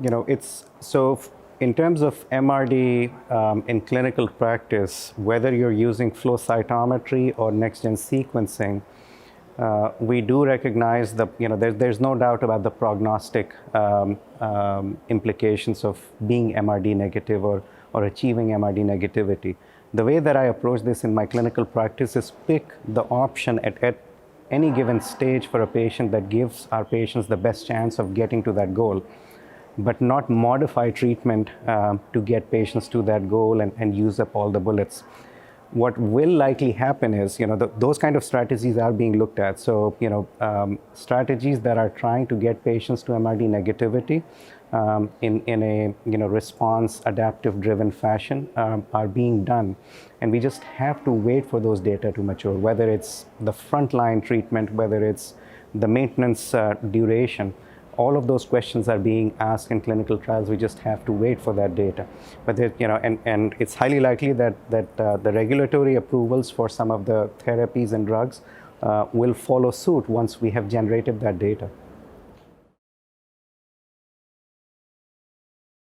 It's so in terms of MRD in clinical practice, whether you're using flow cytometry or next-gen sequencing, we do recognize there's no doubt about the prognostic implications of being MRD negative or achieving MRD negativity. The way that I approach this in my clinical practice is pick the option at any given stage for a patient that gives our patients the best chance of getting to that goal, but not modify treatment to get patients to that goal and use up all the bullets. What will likely happen is, those kind of strategies are being looked at. So, strategies that are trying to get patients to MRD negativity in a response adaptive driven fashion are being done. And we just have to wait for those data to mature, whether it's the frontline treatment, whether it's the maintenance duration. All of those questions are being asked in clinical trials. We just have to wait for that data. But and it's highly likely that the regulatory approvals for some of the therapies and drugs will follow suit once we have generated that data.